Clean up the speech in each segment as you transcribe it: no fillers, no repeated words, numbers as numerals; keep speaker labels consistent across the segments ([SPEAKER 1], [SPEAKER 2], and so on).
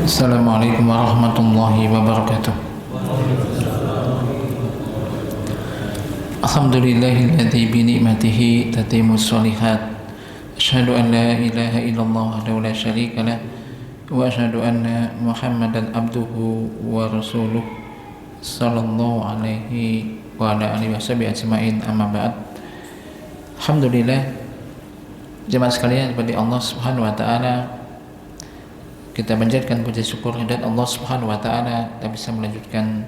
[SPEAKER 1] Assalamualaikum warahmatullahi wabarakatuh. Alhamdulillahilladzi bi ni'matihi tatimmus shalihat. Asyhadu an la ilaha illallah wahdahu la syarika lah wa asyhadu anna Muhammadan abduhu wa rasuluh sallallahu alaihi wa ala alihi washabihi ajmain, amma ba'd. Alhamdulillah, jemaah sekalian, kepada Allah Subhanahu wa taala kita panjatkan puji syukur dan Allah Subhanahu wa taala kita bisa melanjutkan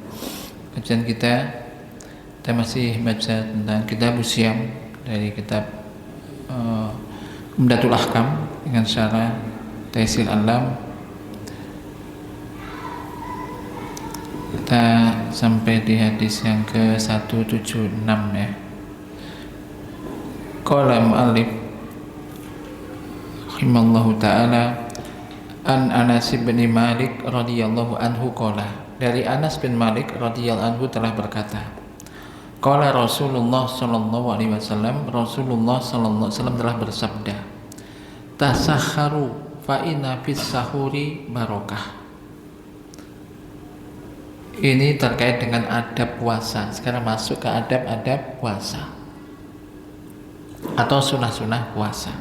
[SPEAKER 1] kajian kita. Kita masih baca tentang Kitabus Shiyam dari kitab Umdatul Ahkam dengan syarah Taysir Alam. Kita sampai di hadis yang ke-176 ya. Qala mu'allif rahimallahu ta'ala an Anas bin Malik radhiyallahu anhu qala, dari Anas bin Malik radhiyallahu anhu telah berkata, qala Rasulullah sallallahu alaihi wasallam, Rasulullah sallallahu alaihi wasallam telah bersabda, tasahharu fa inna fis sahuri barokah. Ini terkait dengan adab puasa. Sekarang masuk ke adab-adab puasa atau sunah-sunah puasa.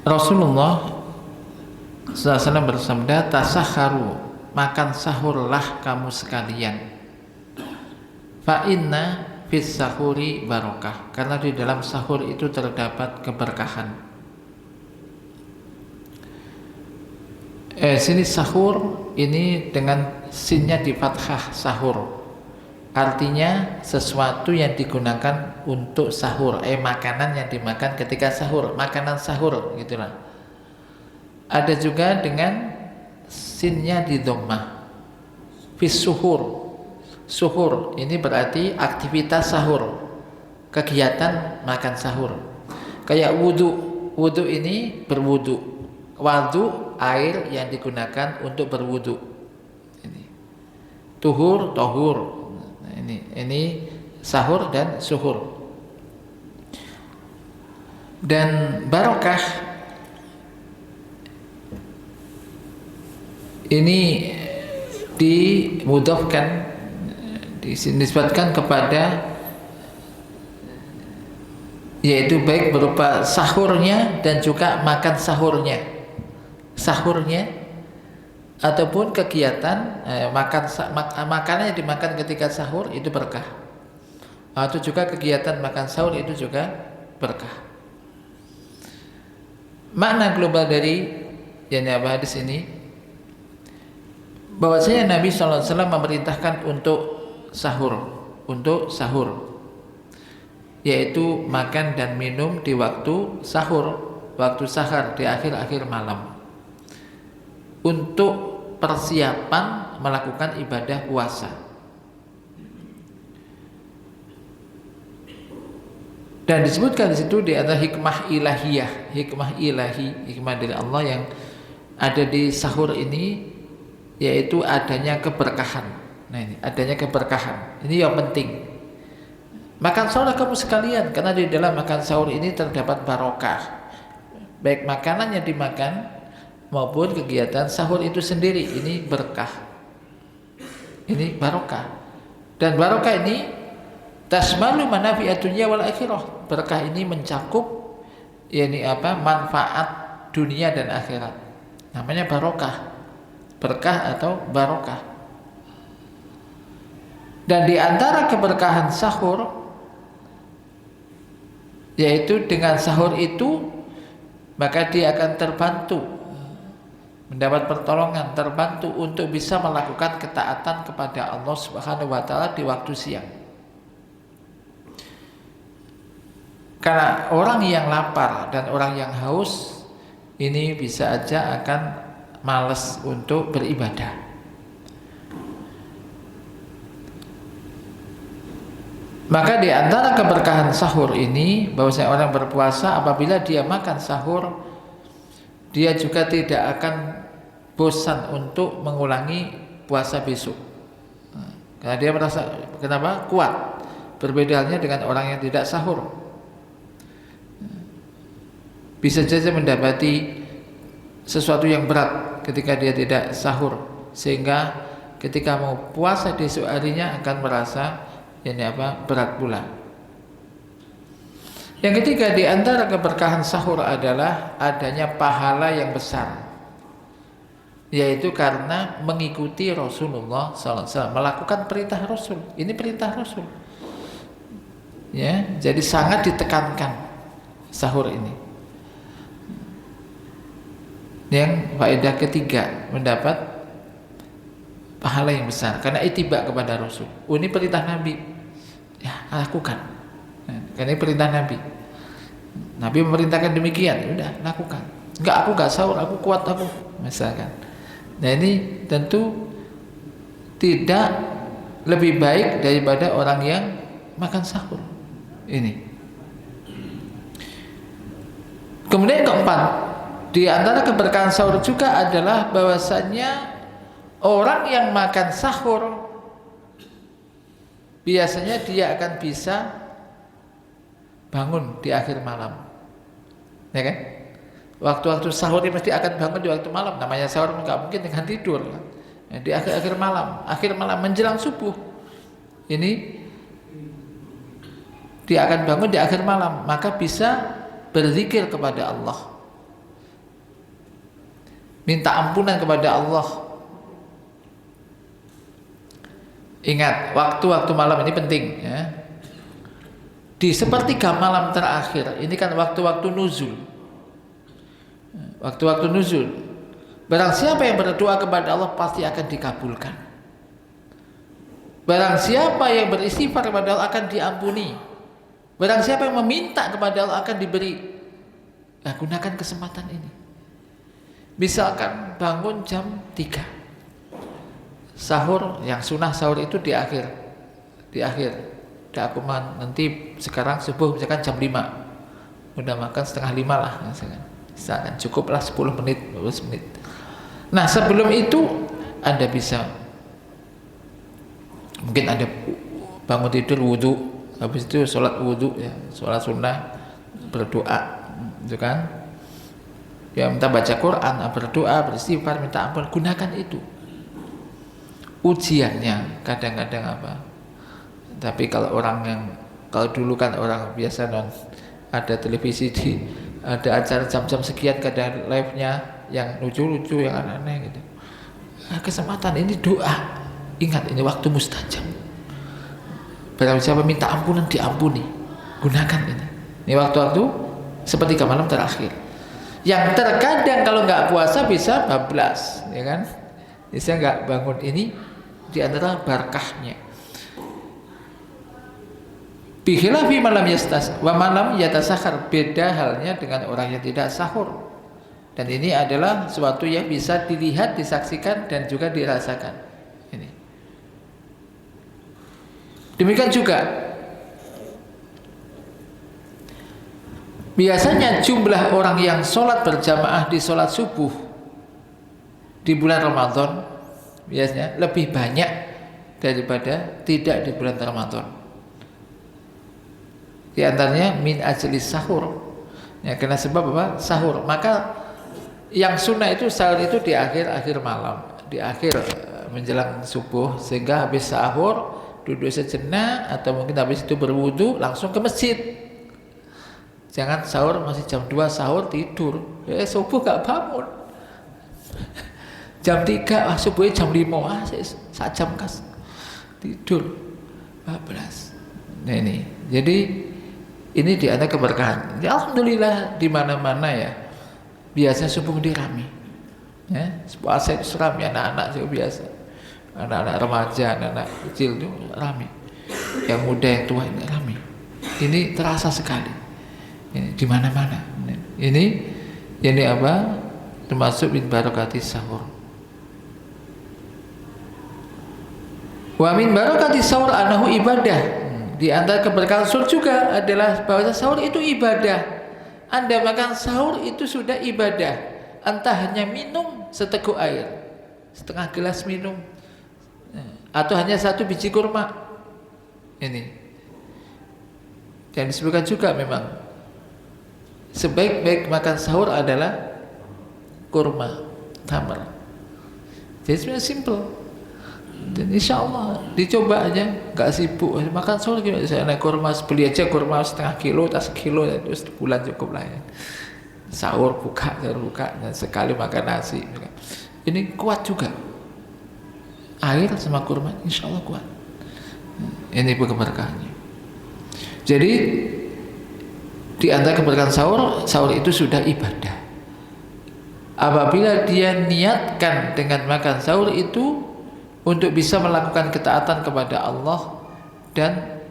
[SPEAKER 1] Rasulullah SAW bersabda, tasahharu, makan sahurlah kamu sekalian, fa inna fis sahuri barokah, karena di dalam sahur itu terdapat keberkahan. Sini sahur ini dengan sinnya di fathah, sahur artinya sesuatu yang digunakan untuk sahur, makanan yang dimakan ketika sahur, makanan sahur gitulah. Ada juga dengan sinnya di dhammah, fis suhur. Suhur ini berarti aktivitas sahur, kegiatan makan sahur. Kayak wudu, wudu ini berwudu, wadu air yang digunakan untuk berwudu. Ini tuhur, tohur. Nah, ini sahur dan suhur. Dan barokah ini dimudhafkan, dinisbatkan kepada, yaitu baik berupa sahurnya dan juga makan sahurnya, ataupun kegiatan makanan yang dimakan ketika sahur itu berkah, atau juga kegiatan makan sahur itu juga berkah. Makna global dari yang hadis ini, bahwasanya Nabi SAW memerintahkan untuk sahur, yaitu makan dan minum di waktu sahur, waktu sahar di akhir-akhir malam, untuk persiapan melakukan ibadah puasa. Dan disebutkan di situ di antara hikmah ilahiyah, hikmah ilahi, hikmah dari Allah yang ada di sahur ini, yaitu adanya keberkahan. Nah, ini adanya keberkahan. Ini yang penting. Makan sahur kamu sekalian, karena di dalam makan sahur ini terdapat barokah. Baik makanan yang dimakan maupun kegiatan sahur itu sendiri, ini berkah. Ini barokah. Dan barokah ini tasmalu manafi'ad dunya wal akhirah. Berkah ini mencakup manfaat dunia dan akhirat. Namanya barokah. Berkah atau barokah. Dan di antara keberkahan sahur, yaitu dengan sahur itu maka dia akan terbantu, mendapat pertolongan, terbantu untuk bisa melakukan ketaatan kepada Allah Subhanahu wa taala di waktu siang. Karena orang yang lapar dan orang yang haus ini bisa aja akan malas untuk beribadah. Maka di antara keberkahan sahur ini, bahwasanya orang berpuasa apabila dia makan sahur, dia juga tidak akan bosan untuk mengulangi puasa besok. Karena dia merasa kenapa? Kuat. Berbeda halnya dengan orang yang tidak sahur. Bisa saja mendapati sesuatu yang berat ketika dia tidak sahur, sehingga ketika mau puasa di esok harinya akan merasa berat pula. Yang ketiga di antara keberkahan sahur adalah adanya pahala yang besar, yaitu karena mengikuti Rasulullah SAW, melakukan perintah Rasul. Ini perintah Rasul, ya, jadi sangat ditekankan sahur ini. Yang faedah ketiga, mendapat pahala yang besar karena ittiba kepada Rasul. Ini perintah Nabi, ya lakukan. Karena ini perintah Nabi. Nabi memerintahkan demikian, ya udah lakukan. Enggak, aku enggak sahur, aku kuat aku, misalkan. Nah ini tentu tidak lebih baik daripada orang yang makan sahur. Ini. Kemudian keempat, di antara keberkahan sahur juga adalah bahwasannya orang yang makan sahur biasanya dia akan bisa bangun di akhir malam, ya kan? Waktu-waktu sahur ini mesti akan bangun di waktu malam. Namanya sahur nggak mungkin dengan tidur. Ya, di akhir malam menjelang subuh, ini dia akan bangun di akhir malam, maka bisa berzikir kepada Allah, minta ampunan kepada Allah. Ingat, waktu-waktu malam ini penting, ya. Di sepertiga malam terakhir ini kan waktu-waktu nuzul. Waktu-waktu nuzul. Barang siapa yang berdoa kepada Allah pasti akan dikabulkan. Barang siapa yang beristighfar kepada Allah akan diampuni. Barang siapa yang meminta kepada Allah akan diberi. Nah, gunakan kesempatan ini. Misalkan bangun jam 3. Sahur, yang sunnah sahur itu di akhir. Aku nanti sekarang subuh misalkan jam 5, udah makan setengah 5 lah misalkan cukuplah 10 menit 12 menit. Nah sebelum itu Anda bisa mungkin Anda bangun tidur wudhu, habis itu sholat wudhu, ya, sholat sunnah, berdoa, gitu kan, ya, minta baca Quran, berdoa, beristighfar, minta ampun. Gunakan itu. Ujiannya kadang-kadang tapi kalau dulu kan orang biasa ada televisi, ada acara jam-jam sekian, kadang live-nya yang lucu-lucu, yang aneh-aneh gitu. Kesempatan ini doa, ingat ini waktu mustajab. Barang siapa minta ampunan diampuni, gunakan ini. Ini waktu-waktu sepertiga malam terakhir. Yang terkadang kalau nggak puasa bisa bablas, ya kan? Bisa nggak bangun, ini di antara barakahnya. Bikhilafi malam yastas wa malam yatasahar, beda halnya dengan orang yang tidak sahur. Dan ini adalah suatu yang bisa dilihat, disaksikan dan juga dirasakan. Ini. Demikian juga biasanya jumlah orang yang sholat berjamaah di sholat subuh di bulan Ramadan biasanya lebih banyak daripada tidak di bulan Ramadan. Di antaranya min ajli sahur, ya, karena sebab apa? Sahur. Maka yang sunnah itu sahur itu di akhir malam, di akhir menjelang subuh, sehingga habis sahur duduk sejenak atau mungkin habis itu berwudu langsung ke masjid. Jangan sahur masih jam 2 sahur tidur, subuh gak bangun. Jam 3 subuhnya jam 5 sak jam kas tidur 14. Nah ini, jadi ini di antara keberkahan. Ya, alhamdulillah di mana-mana ya. Biasanya subuh dirami. Ya, puasa itu rame, anak-anak itu biasa. Anak-anak remaja, anak-anak kecil itu rame. Yang muda, yang tua ini rame. Ini terasa sekali. Ini di mana-mana. Ini apa? Termasuk min barakati sahur. Wa min barakati sahur anahu ibadah. Di antara keberkahan sahur juga adalah bahwa sahur itu ibadah. Anda makan sahur itu sudah ibadah. Entah hanya minum seteguk air, setengah gelas minum, atau hanya 1 biji kurma. Ini. Dan disebutkan juga memang sebaik-baik makan sahur adalah kurma, tamar. Jadi sebenarnya simple. Dan insya Allah dicoba aja, nggak sibuk makan sahur. Saya naik kurma, beli aja kurma setengah kilo, tas kilo, terus bulan cukup lah ya. Sahur buka, dan sekali makan nasi. Ini kuat juga. Air sama kurma, insya Allah kuat. Ini keberkahannya. Jadi di antara keberkahan sahur itu sudah ibadah. Apabila dia niatkan dengan makan sahur itu untuk bisa melakukan ketaatan kepada Allah dan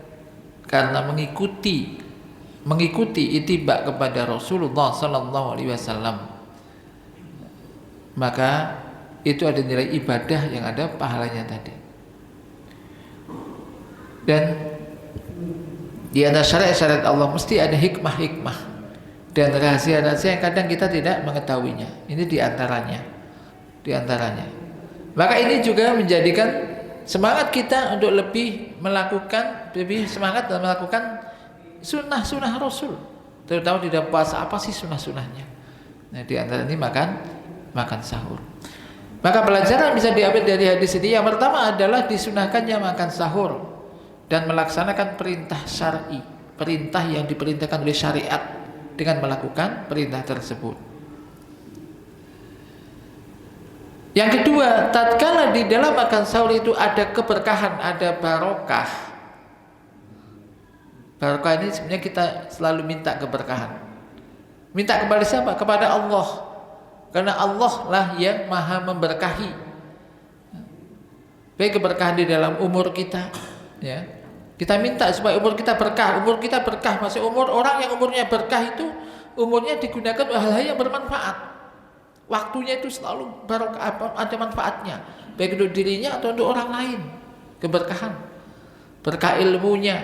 [SPEAKER 1] karena mengikuti itibak kepada Rasulullah sallallahu alaihi wasallam, maka itu ada nilai ibadah yang ada pahalanya tadi. Dan di antara syariat-syariat Allah mesti ada hikmah-hikmah dan rahasia-rahasia yang kadang kita tidak mengetahuinya. Ini di antaranya. Maka ini juga menjadikan semangat kita untuk lebih semangat dalam melakukan sunnah Rasul, terutama di dalam puasa. Apa sih sunnahnya? Nah, di antara ini makan sahur. Maka pelajaran bisa diambil dari hadis ini, yang pertama adalah disunahkannya makan sahur dan melaksanakan perintah syar'i, perintah yang diperintahkan oleh syariat dengan melakukan perintah tersebut. Yang kedua, tatkala di dalam makan sahur itu ada keberkahan, ada barokah. Barokah ini sebenarnya kita selalu minta keberkahan. Minta kepada siapa? Kepada Allah. Karena Allah lah yang maha memberkahi. Baik keberkahan di dalam umur kita, ya. Kita minta supaya umur kita berkah. Masih umur orang yang umurnya berkah itu umurnya digunakan hal-hal yang bermanfaat. Waktunya itu selalu barokah, ada manfaatnya, baik untuk dirinya atau untuk orang lain. Keberkahan, berkah ilmunya,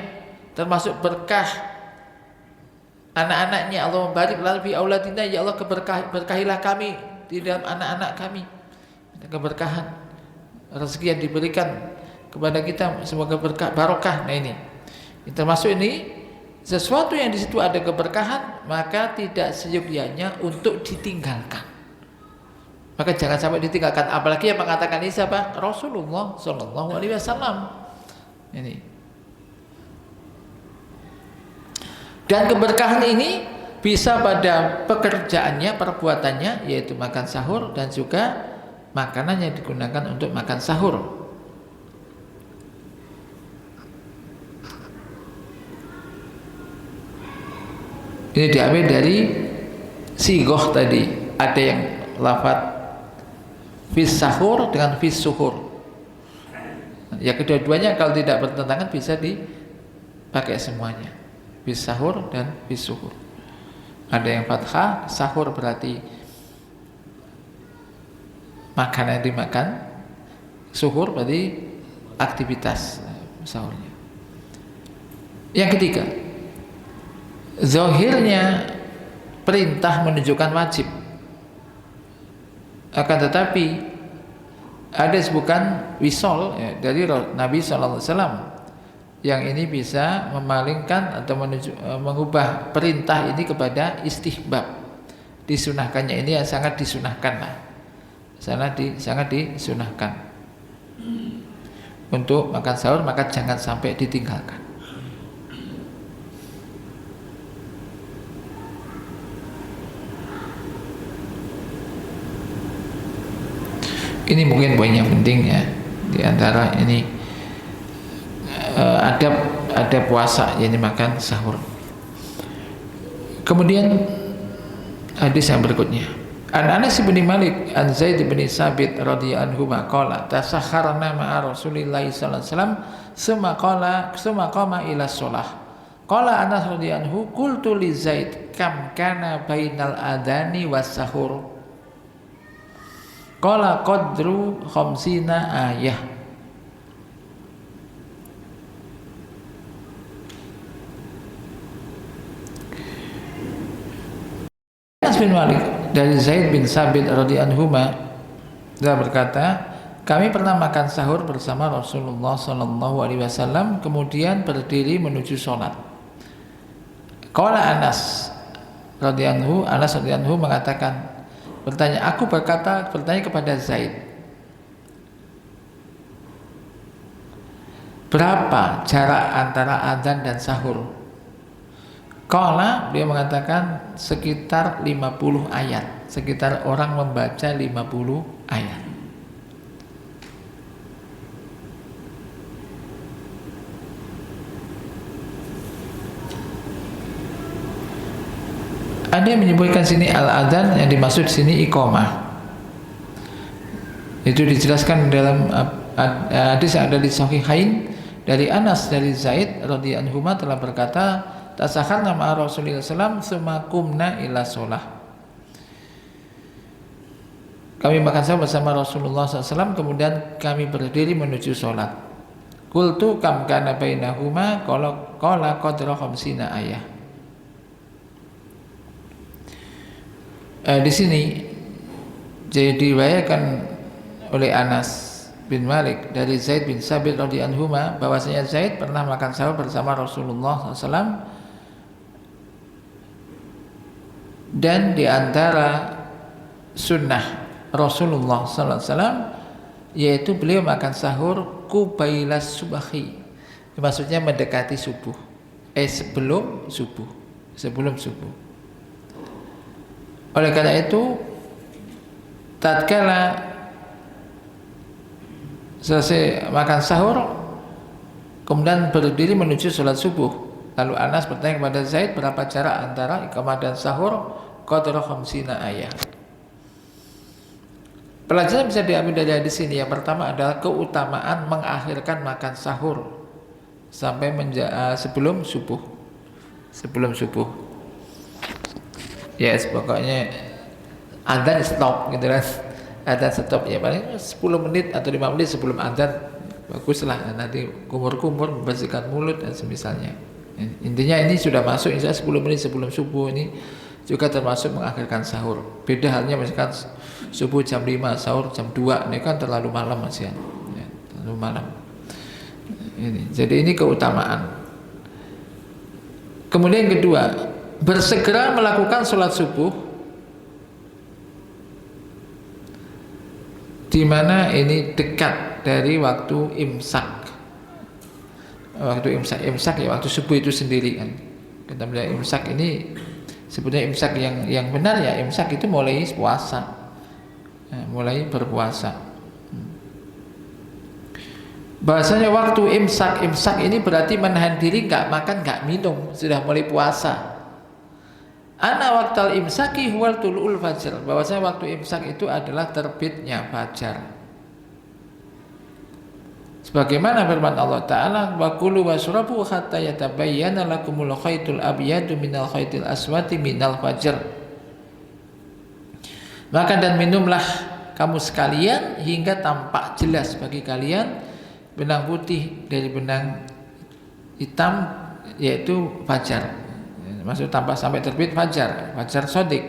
[SPEAKER 1] termasuk berkah anak-anaknya. Allah barik lana fi auladina, ya Allah berkahilah kami di dalam anak-anak kami. Keberkahan, rezeki yang diberikan kepada kita semoga berkah, barokah. Nah ini termasuk ini sesuatu yang di situ ada keberkahan, maka tidak seyogyanya untuk ditinggalkan. Maka jangan sampai ditinggalkan, apalagi yang mengatakan ini siapa? Rasulullah sallallahu alaihi wasallam. Ini. Dan keberkahan ini bisa pada pekerjaannya, perbuatannya, yaitu makan sahur, dan juga makanan yang digunakan untuk makan sahur. Ini diambil dari sigoh tadi. Ada yang lafadz fis sahur dengan fis suhur. Ya, kedua-duanya kalau tidak bertentangan bisa dipakai semuanya. Fis sahur dan fis suhur. Ada yang fathah, sahur berarti makanan yang dimakan, suhur berarti aktivitas sahurnya. Yang ketiga, zahirnya perintah menunjukkan wajib. Akan tetapi ada bukan wisol ya, dari Nabi SAW yang ini bisa memalingkan atau mengubah perintah ini kepada istihbab, disunahkannya. Ini yang sangat disunahkan lah, sangat disunahkan untuk makan sahur, maka jangan sampai ditinggalkan. Ini mungkin poin yang penting ya. Di antara ini ada puasa, yakni makan sahur. Kemudian hadis yang berikutnya. An Anas bin Malik an Zaid bin Sabit radhiyallahu anhu qala tasakharna ma'a Rasulillah sallallahu alaihi wasallam summa qama ila shalah. Qala Anas radhiyallahu anhu qultu li Zaid kam kana bainal adani was sahur. Qala qadru khamsina ayah. Anas bin Malik dari Zaid bin Sabit radhiyallahu anhu dia berkata, kami pernah makan sahur bersama Rasulullah sallallahu alaihi wasallam, kemudian berdiri menuju sholat. Qala Anas radhiyallahu mengatakan, bertanya kepada Zaid, Berapa jarak antara adzan dan sahur? Qala, dia mengatakan sekitar 50 ayat. Sekitar orang membaca 50 ayat. Ada yang menyebutkan sini al-adzan, yang dimaksud sini iqamah. Itu dijelaskan dalam hadis yang ada di Sahihain dari Anas dari Zaid radhiyallahu anhu telah berkata, tasakharna ma'a Rasulillah sallam tsumma qumna ila shalah. Kami makan sahur bersama Rasulullah SAW, kemudian kami berdiri menuju sholat. Qultu kam kana bainahuma qala qadra khamsina ayah. Di sini jadi diriwayatkan oleh Anas bin Malik dari Zaid bin Sabit radhiyallahu anhu bahwasanya Zaid pernah makan sahur bersama Rasulullah SAW, dan di antara sunnah Rasulullah SAW yaitu beliau makan sahur qubailas subahi, maksudnya mendekati subuh, sebelum subuh. Oleh karena itu, tatkala selesai makan sahur kemudian berdiri menuju sholat subuh, lalu Anas bertanya kepada Zaid, berapa jarak antara iqamah dan sahur? Qadra khamsina ayah. Pelajaran bisa diambil dari hadis ini. Yang pertama adalah keutamaan mengakhirkan makan sahur sampai sebelum subuh. Yes, pokoknya adzan stop gitu kan. Adzan stop ya paling 10 menit atau 5 menit sebelum adzan, baguslah, nanti kumur-kumur membersihkan mulut dan semisalnya. Intinya ini sudah masuk, insya 10 menit sebelum subuh ini juga termasuk mengakhirkan sahur. Beda halnya misalkan subuh jam 5, sahur jam 2, ini kan terlalu malam Mas ya. Terlalu malam. Jadi ini keutamaan. Kemudian yang kedua, bersegera melakukan sholat subuh, di mana ini dekat dari waktu imsak. Waktu imsak ya waktu subuh itu sendiri kan. Kita bilang imsak ini sebetulnya imsak yang benar ya, imsak itu mulai puasa, mulai berpuasa. Bahasanya waktu imsak ini berarti menahan diri, nggak makan nggak minum, sudah mulai puasa. Ana waqtal imsaki huwal tulul fajr, bahwasanya waktu imsak itu adalah terbitnya fajar. Sebagaimana firman Allah Ta'ala, wa kulu wasrabu hatta yatabayyana lakumul khaytul abyadu minal khaytil aswati minal fajr. Makan dan minumlah kamu sekalian hingga tampak jelas bagi kalian benang putih dari benang hitam, yaitu fajar. Maksud tampak sampai terbit fajar shadiq.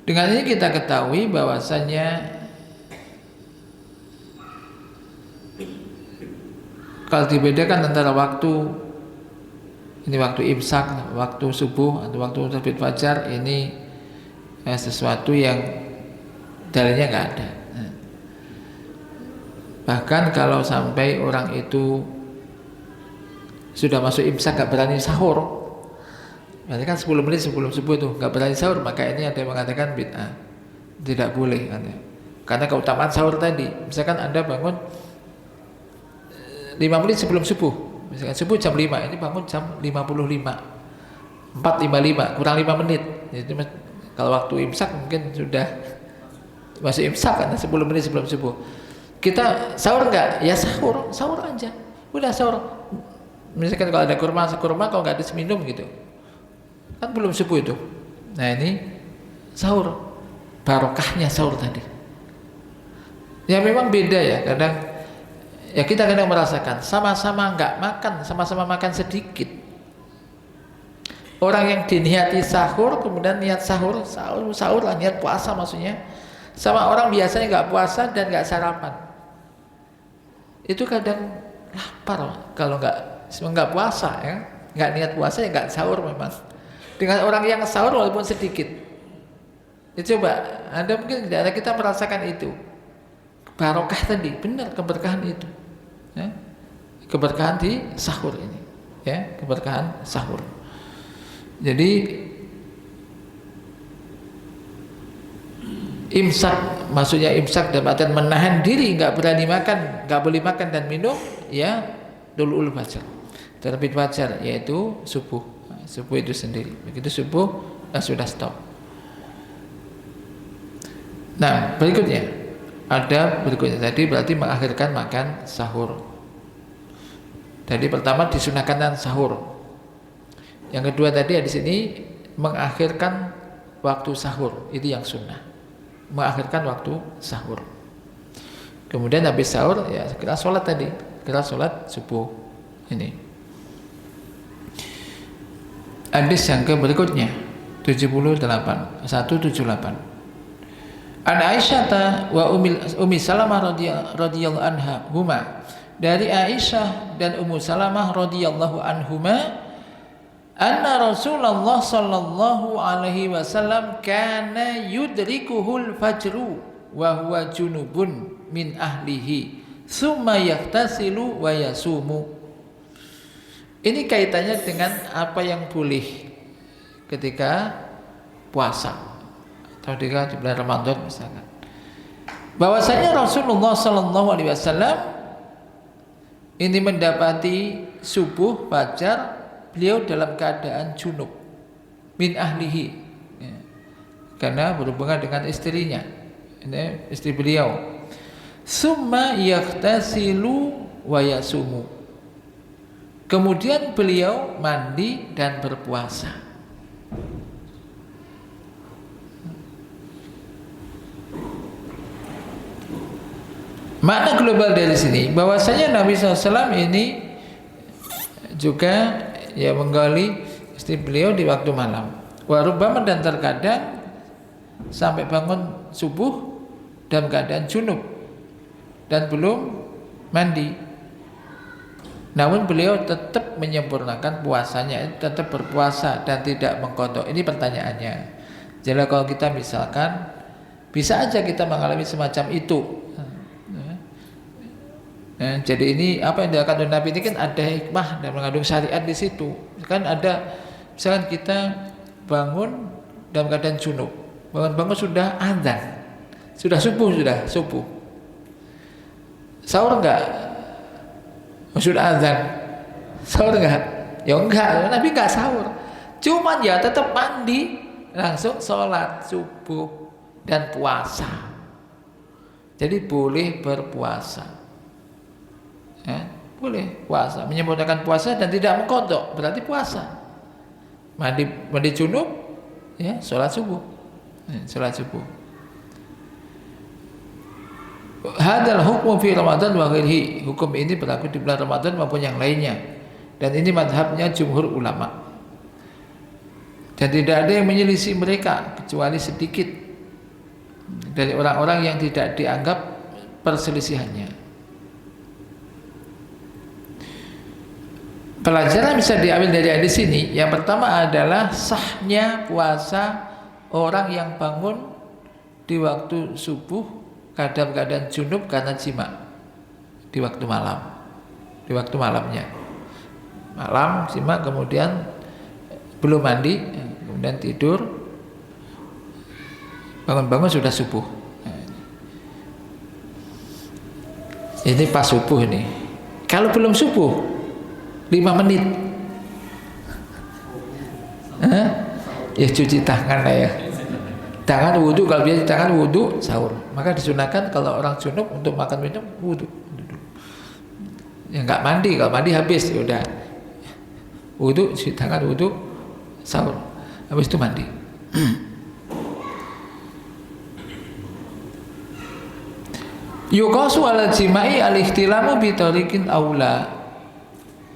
[SPEAKER 1] Dengan ini kita ketahui bahwasanya kalau dibedakan antara waktu imsak, waktu subuh atau waktu terbit fajar, ini sesuatu yang dalilnya nggak ada. Bahkan kalau sampai orang itu sudah masuk imsak nggak berani sahur, berarti kan 10 menit sebelum subuh itu nggak berani sahur, maka ini ada yang mengatakan bid'ah, tidak boleh. Karena keutamaan sahur tadi, misalkan Anda bangun 5 menit sebelum subuh, misalkan subuh jam 5, ini bangun jam 4.55 kurang 5 menit. Jadi kalau waktu imsak mungkin sudah masuk imsak karena 10 menit sebelum subuh. Kita sahur enggak? Ya sahur aja. Udah sahur. Misalkan kalau ada kurma kalau enggak ada seminum gitu. Kan belum subuh itu. Nah ini sahur. Barokahnya sahur tadi. Ya memang beda ya, kadang ya kita kadang merasakan sama-sama enggak makan, sama-sama makan sedikit. Orang yang diniati sahur kemudian niat sahur lah, niat puasa maksudnya, sama orang biasanya enggak puasa dan enggak sarapan, itu kadang lapar kalau enggak puasa ya, enggak niat puasa ya enggak sahur memang. Dengan orang yang sahur walaupun sedikit, itu coba Anda mungkin tidak ada, kita merasakan itu barokah tadi, benar keberkahan itu ya. keberkahan di sahur ini, ya, keberkahan sahur. Jadi imsak, maksudnya imsak dalam artian menahan diri, nggak berani makan, nggak boleh makan dan minum, ya dulu fajar, terbit fajar, yaitu subuh. Subuh itu sendiri, begitu subuh sudah stop. Nah berikutnya tadi berarti mengakhirkan makan sahur. Tadi pertama disunahkan sahur. Yang kedua tadi di sini mengakhirkan waktu sahur, itu yang sunnah. Mengakhirkan waktu sahur. Kemudian habis sahur ya kira sholat tadi, kira sholat subuh ini. Hadis yang ke berikutnya 178. An Aisyah wa Ummi Salamah radhiyallahu anha huma, dari Aisyah dan Ummu Salamah radhiyallahu anhuma, anna Rasulullah sallallahu alaihi wasallam kana yudrikuhul fajru wa huwa junubun min ahlihi summa yahtasilu wa yasumu. Ini kaitannya dengan apa yang boleh ketika puasa atau ketika di bulan Ramadan misalkan. Bahwasanya Rasulullah sallallahu alaihi wasallam ini mendapati subuh fajar beliau dalam keadaan junub min ahlihi, ya, karena berhubungan dengan istrinya, ini istri beliau. Summa yahtasilu wa yasumu, kemudian beliau mandi dan berpuasa. Makna global dari sini bahwasanya Nabi SAW ini juga ya menggali istri beliau di waktu malam. Warubama, dan terkadang sampai bangun subuh dalam keadaan junub dan belum mandi. Namun beliau tetap menyempurnakan puasanya, tetap berpuasa dan tidak mengkodok. Ini pertanyaannya. Jadi kalau kita misalkan bisa aja kita mengalami semacam itu. Nah, jadi ini apa yang dilakukan oleh Nabi ini kan ada hikmah dan mengandung syariat di situ. Kan ada, misalkan kita bangun dalam keadaan junub, bangun sudah azan, sudah subuh, sahur enggak? Sudah azan, sahur enggak? Ya enggak, Nabi enggak sahur, cuman ya tetap mandi, langsung sholat subuh dan puasa. Jadi boleh berpuasa. Ya, boleh puasa, menyempurnakan puasa dan tidak mengkodok, berarti puasa. Mandi junub, ya sholat subuh, Hadal hukum fi Ramadan wa ghairihi, hukum ini berlaku di bulan Ramadan maupun yang lainnya, dan ini madhabnya jumhur ulama. Dan tidak ada yang menyelisih mereka kecuali sedikit dari orang-orang yang tidak dianggap perselisihannya. Pelajaran bisa diambil dari hadis ini. Yang pertama adalah sahnya puasa orang yang bangun di waktu subuh dalam keadaan junub karena jima di waktu malam, di waktu malamnya, malam jima, kemudian belum mandi, kemudian tidur, bangun-bangun sudah subuh. Ini pas subuh ini. Kalau belum subuh 5 menit, ya cuci tangan lah ya, tangan wudhu, kalau biasa tangan wudhu sahur, maka disunahkan kalau orang junub untuk makan minum wudhu. Ya nggak mandi, kalau mandi habis ya udah wudhu, cuci tangan, wudhu, sahur, habis itu mandi. Yuqasu ala jimai al-ihtilamu bi tariqin aula,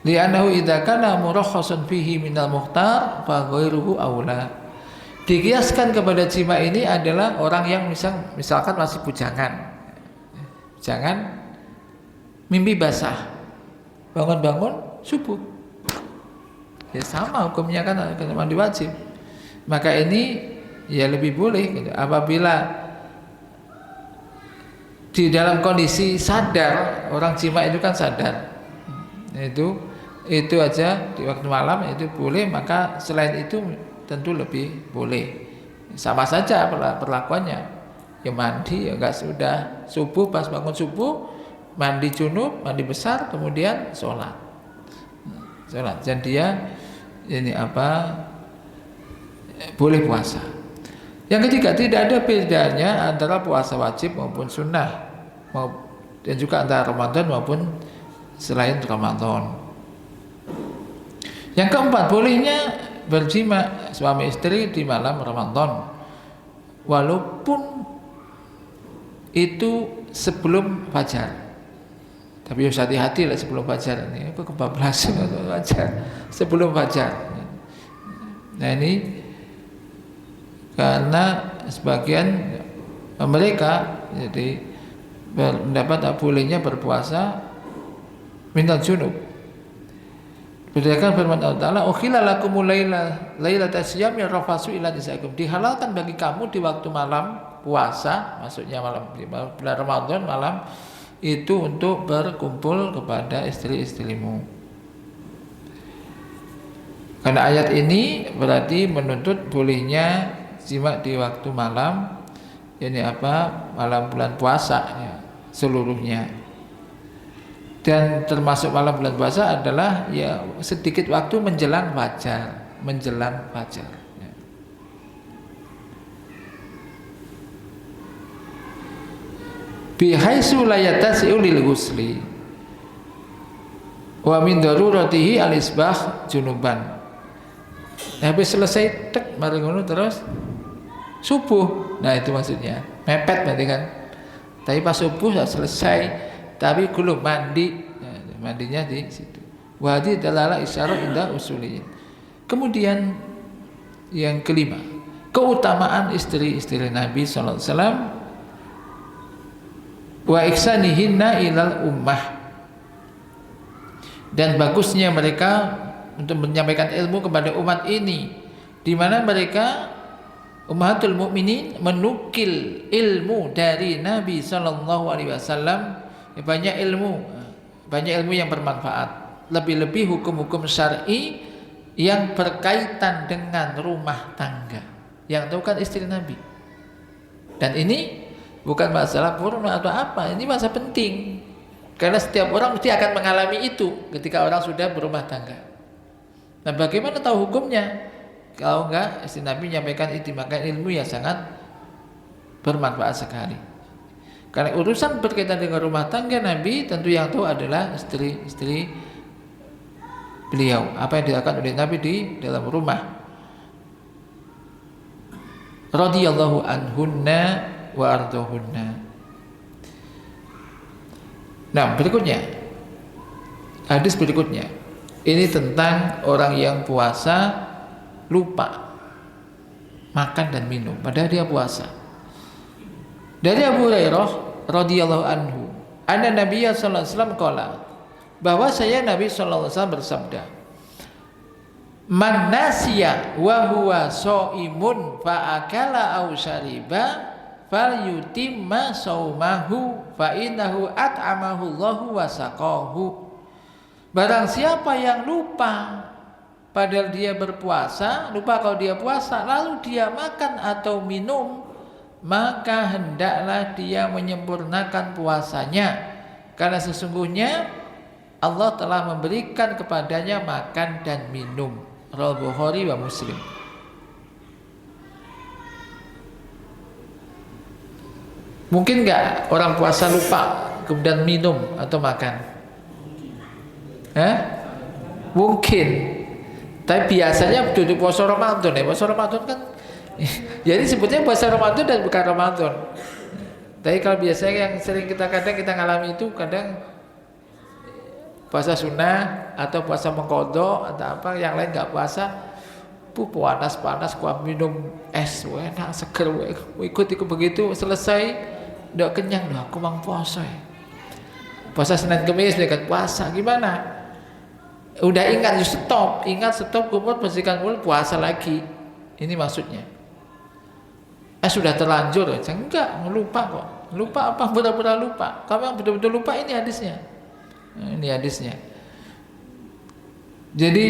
[SPEAKER 1] li'annahu idza kana murakhasan fihi minal mukhtar fa ghairuhu aula. Dikiaskan kepada jima ini adalah orang yang misalkan masih bujangan, jangan mimpi basah, bangun-bangun subuh, ya sama hukumnya kan mandi wajib. Maka ini ya lebih boleh gitu. Apabila di dalam kondisi sadar, orang jima itu kan sadar, Itu aja di waktu malam itu boleh, maka selain itu tentu lebih boleh. Sama saja perlakuannya. Ya mandi ya enggak, sudah subuh, pas bangun subuh mandi junub, mandi besar, kemudian sholat. Dan dia ini boleh puasa. Yang ketiga, tidak ada bedanya antara puasa wajib maupun sunnah, dan juga antara Ramadan maupun selain Ramadan. Yang keempat, bolehnya berjima suami istri di malam Ramadan, walaupun itu sebelum fajar. Tapi harus hati-hati lah sebelum fajar. Ini aku kebablasan fajar, sebelum fajar. Nah ini karena sebagian mereka jadi mendapat bolehnya berpuasa minal junub. Berdasarkan firman Allah Ta'ala, ukhila lakumul lailata siyami rafasu ila nisaikum. Dihalalkan bagi kamu di waktu malam puasa, maksudnya malam bulan Ramadan malam itu untuk berkumpul kepada istri-istrimu. Karena ayat ini berarti menuntut bolehnya jima di waktu malam, ini malam bulan puasa ya, seluruhnya. Dan termasuk malam bulan puasa adalah ya sedikit waktu menjelang fajar, ya. Bihaitsu la yatasi'u lil ghusli wa min daruratihi al-isbah junuban. Habis selesai tek mari ngono terus subuh. Nah itu maksudnya mepet berarti kan. Tapi pas subuh sudah selesai tapi belum mandi. Nah, mandinya di situ. Wa hadhihi dalala isyarah inda usuliyin. Kemudian yang kelima, keutamaan istri-istri Nabi sallallahu alaihi wasallam wa ihsanihinna ilal ummah, dan bagusnya mereka untuk menyampaikan ilmu kepada umat ini, di mana mereka ummahatul mukminin menukil ilmu dari Nabi sallallahu alaihi wasallam, banyak ilmu yang bermanfaat, lebih-lebih hukum-hukum syar'i yang berkaitan dengan rumah tangga, yang tahu kan istri Nabi. Dan ini bukan masalah purna atau apa, ini masa penting. Karena setiap orang mesti akan mengalami itu ketika orang sudah berumah tangga. Nah bagaimana tahu hukumnya? Kalau enggak, istri Nabi menyampaikan itu, maka ilmu yang sangat bermanfaat sekali. Karena urusan berkaitan dengan rumah tangga Nabi, tentu yang tahu adalah istri-istri beliau. Apa yang dilakukan oleh Nabi di dalam rumah. Radhiyallahu anhunna wa ardohunna. Nah berikutnya, hadis berikutnya ini tentang orang yang puasa lupa makan dan minum padahal dia puasa. Dari Abu Hurairah radhiyallahu anhu, anna Nabiya sallallahu alaihi wasallam qala, bahwa saya Nabi sallallahu alaihi wasallam bersabda, man nasiya wa huwa shaimun fa akala aw syariba falyutimma saumahu fa innahu at'amahu Allahu wa saqahu. Barang siapa yang lupa padahal dia berpuasa, lupa kalau dia puasa lalu dia makan atau minum, maka hendaklah dia menyempurnakan puasanya, karena sesungguhnya Allah telah memberikan kepadanya makan dan minum. Rawahu Bukhari wa Muslim. Mungkin enggak orang puasa lupa kemudian minum atau makan? Mungkin. Tapi biasanya duduk puasa Ramadan ya. Puasa Ramadan kan jadi sebutnya puasa Ramadan dan bukan Ramadan. Tapi kalau biasanya yang sering kita ngalami itu kadang puasa sunnah atau puasa mengkodok atau apa, yang lain enggak puasa. Panas gua minum es, enak seger, ikut begitu selesai udah kenyang, aku mang puasa ya. Puasa Senin Kemis dekat puasa gimana? Udah ingat stop kumur bersihkan mulut, puasa lagi. Ini maksudnya. Sudah terlanjur ya? Enggak, lupa kok. Lupa apa? Pura-pura lupa. Kalau yang betul-betul lupa, ini hadisnya. Ini hadisnya. Jadi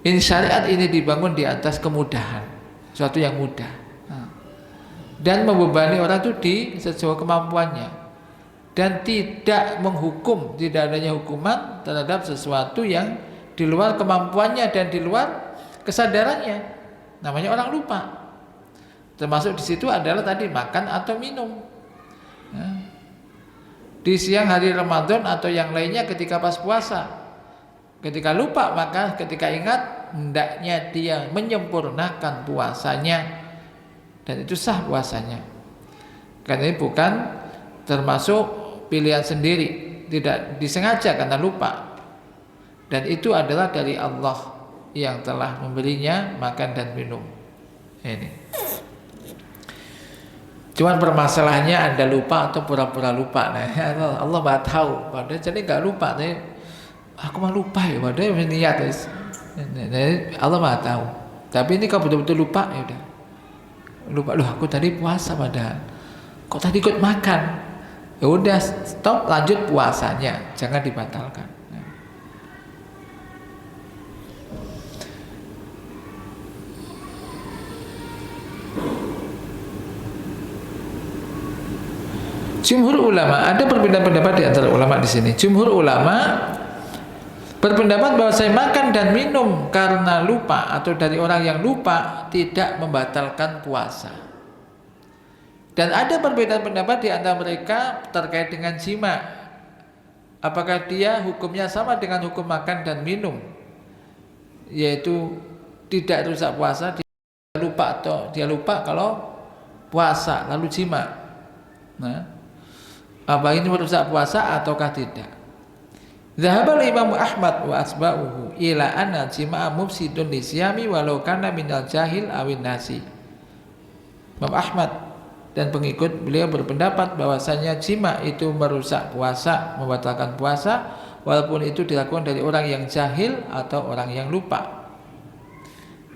[SPEAKER 1] ini syariat ini dibangun di atas kemudahan, suatu yang mudah, dan membebani orang itu di sesuai kemampuannya, dan tidak menghukum, tidak adanya hukuman terhadap sesuatu yang di luar kemampuannya dan di luar kesadarannya. Namanya orang lupa. Termasuk di situ adalah tadi makan atau minum. Di siang hari Ramadan atau yang lainnya ketika pas puasa. Ketika lupa, maka ketika ingat hendaknya dia menyempurnakan puasanya, dan itu sah puasanya. Karena ini bukan termasuk pilihan sendiri, tidak disengaja karena lupa. Dan itu adalah dari Allah yang telah memberinya makan dan minum. Ini. Cuman permasalahannya Anda lupa atau pura-pura lupa. Nah, Allah Maha tahu. Padahal jadi nggak lupa. Aku mah lupa ya, padahal niat. Allah Maha tahu. Tapi ini kalau betul-betul lupa, ya udah. Lupa, loh aku tadi puasa padahal. Kok tadi ikut makan? Ya udah, stop, lanjut puasanya, jangan dibatalkan. Jumhur ulama, ada perbedaan pendapat di antara ulama di sini. Jumhur ulama berpendapat bahwa saya makan dan minum karena lupa atau dari orang yang lupa tidak membatalkan puasa. Dan ada perbedaan pendapat di antara mereka terkait dengan jima. Apakah dia hukumnya sama dengan hukum makan dan minum, yaitu tidak rusak puasa, dia lupa atau dia lupa kalau puasa lalu jima. Nah, apa ini merusak puasa ataukah tidak? Zahabal Imam Ahmad wa asba'uhu ila anna jima'a mufsidun lisyami walau kana minal jahil awin nasi. Imam Ahmad dan pengikut beliau berpendapat bahwasanya jima itu merusak puasa, membatalkan puasa, walaupun itu dilakukan dari orang yang jahil atau orang yang lupa.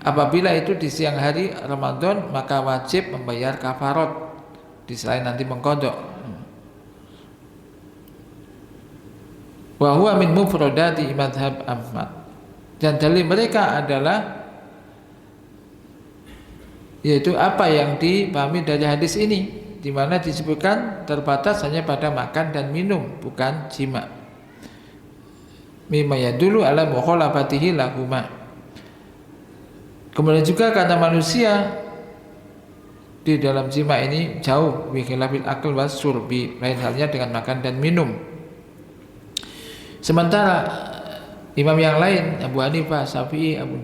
[SPEAKER 1] Apabila itu di siang hari Ramadan, maka wajib membayar kafarat di selain nanti mengkodok. Wa huwa min mufradati madhab Ahmad. Dan dalil mereka adalah yaitu apa yang dipahami dari hadis ini, di mana disebutkan terbatas hanya pada makan dan minum, bukan jima. Mimma yadullu ala mukhalafatihi lahuma. Kemudian juga karena manusia di dalam jima ini jauh bi khilafil akl was surbi, lain halnya dengan makan dan minum. Sementara imam yang lain, Abu Hanifah, Syafi'i, Abu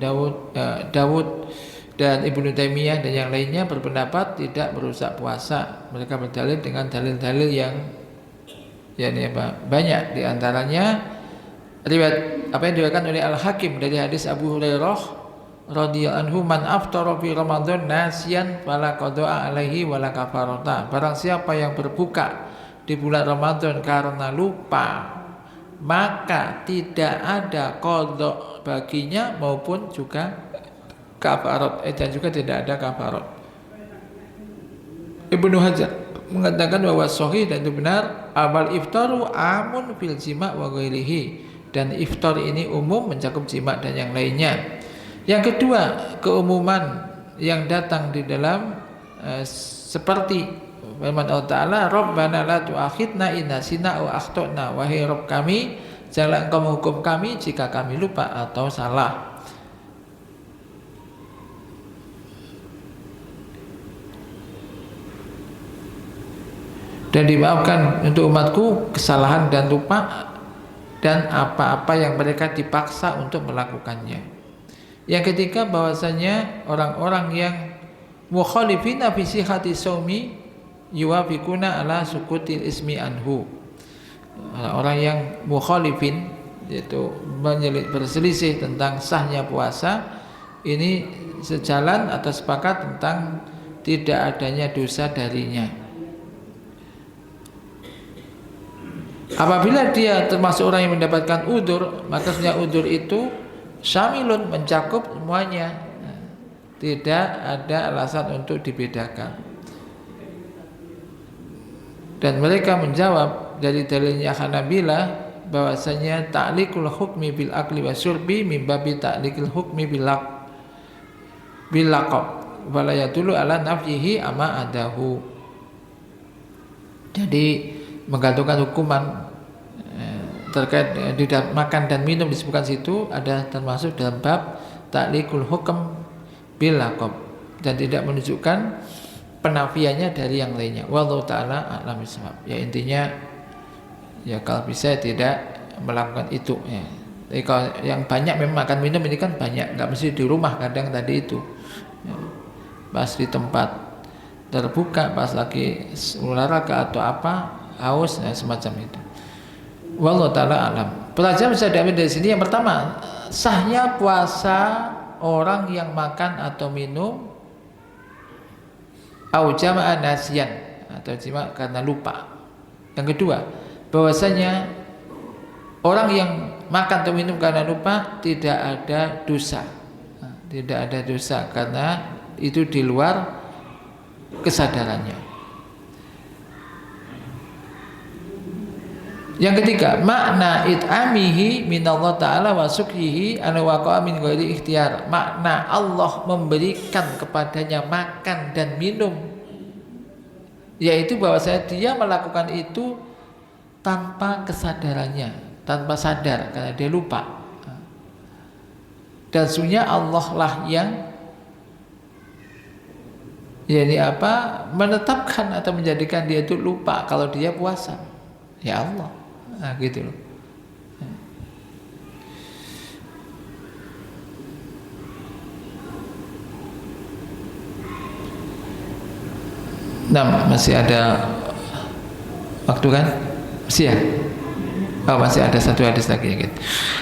[SPEAKER 1] Dawud dan Ibnu Taimiyah dan yang lainnya berpendapat tidak merusak puasa. Mereka berdalil dengan dalil-dalil yang banyak, di antaranya riwayat apa yang diriwayatkan oleh Al-Hakim dari hadis Abu Hurairah radhiyallahu anhu, man aftara fi Ramadan nasiyan fala qada'a alaihi wala kafarata. Barang siapa yang berbuka di bulan Ramadan karena lupa, maka tidak ada qada baginya maupun juga kafarat, dan juga tidak ada kafarat. Ibnu Hajar mengatakan bahwa sahih dan itu benar, abal iftaru amun fil jima' wa ghairihi, dan iftar ini umum mencakup jima' dan yang lainnya. Yang kedua, keumuman yang datang di dalam seperti firman Allah Ta'ala, Rabbana la tu'akhidna in nasina aw akhtana, wahai Rabb kami, janganlah engkau menghukum kami jika kami lupa atau salah. Dan dimaafkan untuk umatku kesalahan dan lupa dan apa-apa yang mereka dipaksa untuk melakukannya. Yang ketiga, bahwasanya orang-orang yang mukhalifina fi sihhati shaumi yuwafiquna ala sukutil ismi anhu. Orang yang mukhalifin, yaitu berselisih tentang sahnya puasa, ini sejalan atau sepakat tentang tidak adanya dosa darinya. Apabila dia termasuk orang yang mendapatkan udzur, maka sebenarnya udzur itu syamilun, mencakup semuanya. Tidak ada alasan untuk dibedakan. Dan mereka menjawab dari dalilnya Hanabilah bahwasanya ta'liqul hukmi bil akli wa syurbi min babi ta'liqil hukmi bil laqab wala yadullu ala nafyihi ama adahu. Jadi menggantungkan hukuman terkait di dalam makan dan minum disebutkan situ ada termasuk dalam bab ta'liqul hukm bil laqab dan tidak menunjukkan penafiannya dari yang lainnya. Wallahu taala a'lam bishawab. Ya intinya ya kalau bisa tidak melakukan itu ya. Jadi kalau yang banyak memang makan minum ini kan banyak, nggak mesti di rumah, kadang tadi itu ya. Pas di tempat terbuka, pas lagi olahraga atau apa, haus ya, semacam itu. Wallahu taala alam. Pelajaran bisa diambil dari sini yang pertama, sahnya puasa orang yang makan atau minum au jama'a nasiyan atau jima karena lupa. Yang kedua, bahwasanya orang yang makan atau minum karena lupa tidak ada dosa. Tidak ada dosa karena itu di luar kesadarannya. Yang ketiga, makna it'amihi minallah ta'ala wa sukhihi an waqa'a min ghairi ikhtiyar. Makna Allah memberikan kepadanya makan dan minum, yaitu bahwa dia melakukan itu tanpa kesadarannya, tanpa sadar karena dia lupa. Dan sebenarnya Allah lah yang menetapkan atau menjadikan dia itu lupa kalau dia puasa. Ya Allah. Nah, gitu loh. Nah, masih ada waktu kan? Masih ya? Oh, masih ada satu hadis lagi gitu.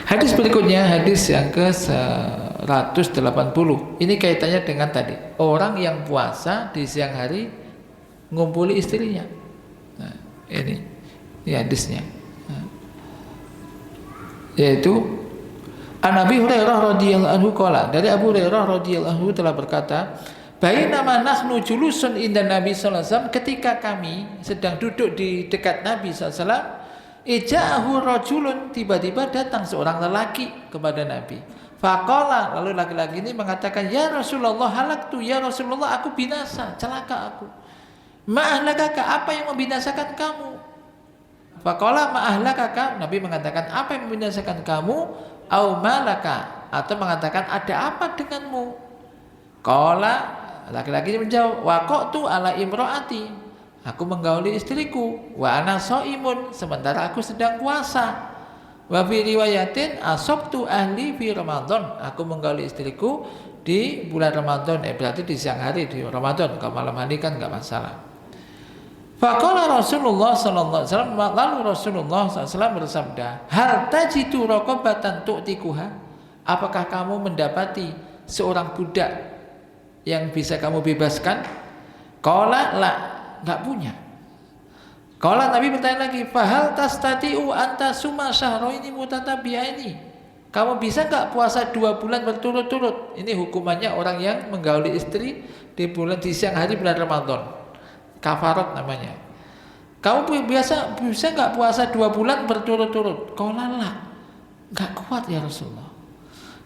[SPEAKER 1] Hadis berikutnya, hadis yang ke 180. Ini kaitannya dengan tadi. Orang yang puasa di siang hari ngumpuli istrinya. Nah, ini hadisnya. Yaitu An-Nabi Hurairah radhiyallahu anhu qala, dari Abu Hurairah radhiyallahu anhu telah berkata, bainama nahnu julusun inda Nabi sallallahu alaihi wasallam, ketika kami sedang duduk di dekat Nabi sallallahu alaihi wasallam, ija'ahu rajulun, tiba-tiba datang seorang lelaki kepada Nabi. Faqala, lalu laki-laki ini mengatakan, ya Rasulullah, halaktu, ya Rasulullah, aku binasa, celaka aku. Ma'ahlakaka, apa yang membinasakan kamu? Faqala ma'ahlakaka, Nabi mengatakan, apa yang membinasakan kamu? Au malaka, atau mengatakan, ada apa denganmu? Qala, laki-laki ini menjawab, waqatu ala imro'ati, aku menggauli istriku, wa ana shaimun, sementara aku sedang puasa. Wa fi riwayatin asabtu ahli fi Ramadan, aku menggauli istriku di bulan Ramadan, berarti di siang hari di Ramadan, kalau malam hari kan enggak masalah. Faqala Rasulullah sallallahu alaihi wasallam, lalu Rasulullah SAW bersabda, hal tajidu raqabatan tu'tikuha, apakah kamu mendapati seorang budak yang bisa kamu bebaskan? Qala la, enggak punya. Qala, Nabi bertanya lagi, fahal tastati'u anta suma syahraini mutatabi'aini, kamu bisa enggak puasa 2 bulan berturut-turut? Ini hukumannya orang yang menggauli istri di siang hari bulan Ramadan. Kafarat namanya. Kamu bisa enggak puasa 2 bulan berturut-turut? Qala la, enggak kuat ya Rasulullah.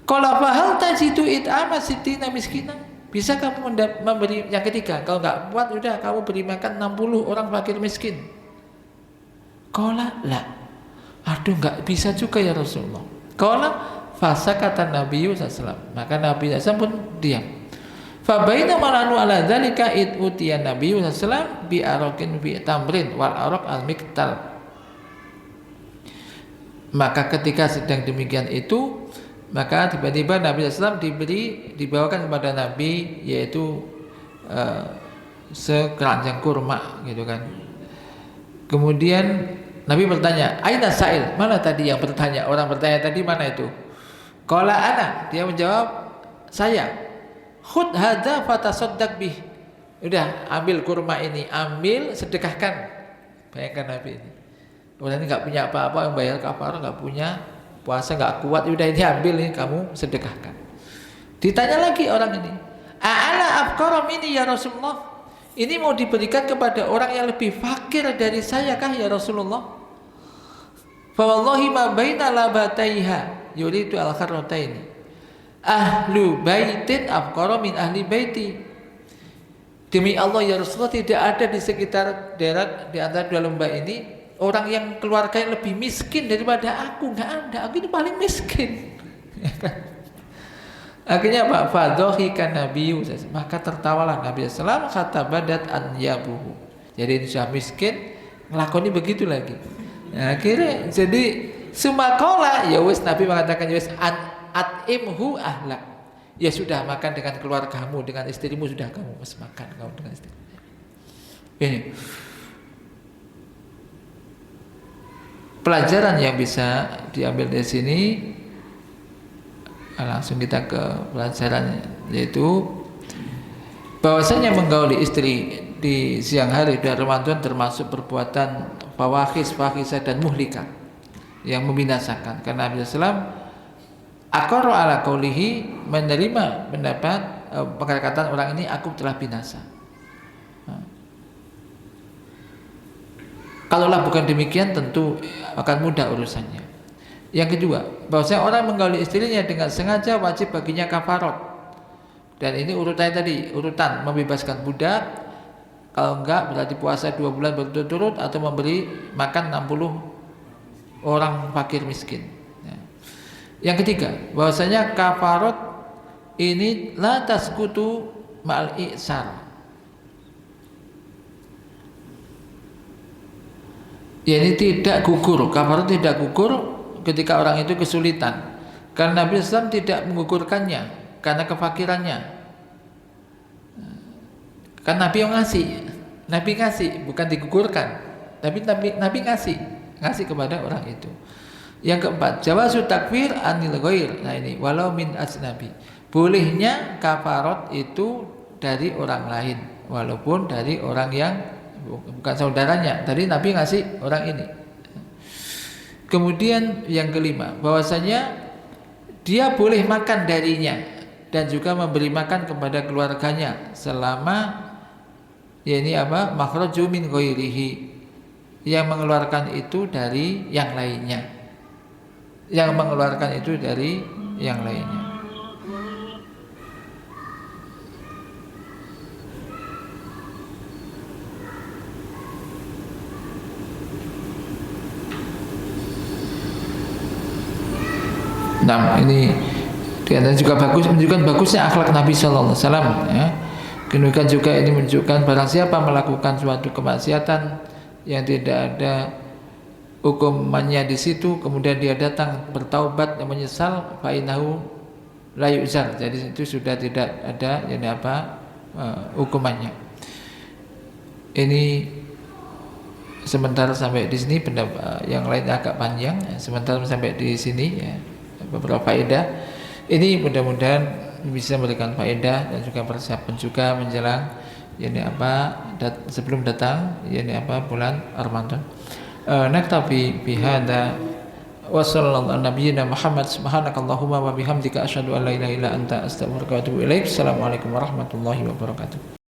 [SPEAKER 1] Qala fahal tajidu it'ama sittina miskinan, bisa kamu memberi? Yang ketiga, kalau nggak kuat udah kamu beri makan 60 orang fakir miskin. Qala la, aduh nggak bisa juga ya Rasulullah. Qala fasakata Nabi sallallahu, maka Nabi sallallahu pun diam. Fa bainama nahnu ala dzalika id utiya Nabi sallallahu bi araqin bi tamrin wal araq al miktal. Maka ketika sedang demikian itu, maka tiba-tiba Nabi SAW dibawakan kepada Nabi, yaitu sekeranjang kurma gitu kan. Kemudian Nabi bertanya, aina sa'il, mana tadi yang bertanya? Orang bertanya tadi mana itu? Qala ana, dia menjawab, saya. Khudh hadza fatasaddaq bih, udah ambil kurma ini, ambil sedekahkan. Bayangkan Nabi ini, orang ini nggak punya apa-apa, yang bayar kafarah nggak punya, puasa nggak kuat, udah ini ambil nih, kamu sedekahkan. Ditanya lagi orang ini, a'ala afqara minni ya Rasulullah, ini mau diberikan kepada orang yang lebih fakir dari saya kah ya Rasulullah? fa wallahi ma baina labataiha yuridu al-kharrataini ahlu baitin afqara min ahli baiti. Demi Allah ya Rasulullah, tidak ada di sekitar daerah di antara dua lembah ini orang yang keluarganya lebih miskin daripada aku. Nggak ada, aku ini paling miskin. Akhirnya Pak fadhohikan Nabi, maka tertawalah Nabi SAW, kata badat an yabuhu. Jadi ini sudah miskin, ngelakoni begitu lagi. Nah, akhirnya jadi sumakola ya wis, Nabi mengatakan ya wis at'imhu ahlak. Ya sudah, makan dengan keluargamu, dengan istrimu, sudah kamu harus makan kamu dengan istrimu. Ini pelajaran yang bisa diambil dari sini. Langsung kita ke pelajarannya, yaitu bahwasanya menggauli istri di siang hari dan Ramadan termasuk perbuatan fawahisah dan muhlikat yang membinasakan. Karena Nabi SAW aqarra ala qaulihi, menerima pendapat perkataan orang ini, aku telah binasa. Kalaulah bukan demikian tentu akan mudah urusannya. Yang kedua, bahwasanya orang menggauli istrinya dengan sengaja wajib baginya kafarat. Dan ini urutannya tadi, urutan membebaskan budak, kalau enggak berarti puasa 2 bulan berturut-turut, atau memberi makan 60 orang fakir miskin. Yang ketiga, bahwasanya kafarat ini la tasqutu ma'al i'sar. Ya, ini tidak gugur, kafarat tidak gugur ketika orang itu kesulitan, karena Nabi SAW tidak menggugurkannya karena kefakirannya. Kan Nabi yang Nabi ngasih, bukan digugurkan, tapi Nabi ngasih kepada orang itu. Yang keempat, jawazu takfir anil ghair. Nah ini, walau min ajnabi, bolehnya kafarat itu dari orang lain, walaupun dari orang yang bukan saudaranya. Tadi Nabi ngasih orang ini. Kemudian yang kelima, bahwasanya dia boleh makan darinya dan juga memberi makan kepada keluarganya selama yakni apa, makhraju min ghairihi, yang mengeluarkan itu dari yang lainnya, yang mengeluarkan itu dari yang lainnya. Nah, ini dan juga bagus, menunjukkan bagusnya akhlak Nabi Sallallahu Alaihi Wasallam. Ya. Kemudian juga ini menunjukkan barang siapa melakukan suatu kemaksiatan yang tidak ada hukumannya di situ, kemudian dia datang bertaubat dan menyesal, fa innahu la yu'zar. Jadi itu sudah tidak ada yani apa hukumannya. Ini sementara sampai di sini, yang lain agak panjang. Sementara sampai di sini ya. Beberapa faedah ini mudah-mudahan bisa memberikan faedah dan juga persiapan juga menjelang yani apa sebelum datang yani apa bulan Ramadan. Naktafi bihadza wa sallallahu ala nabiyyina Muhammad, subhanakallahumma wa bihamdika asyhadu an la ilaha illa anta astaghfiruka wa atubu ilaik. Assalamualaikum warahmatullahi wabarakatuh.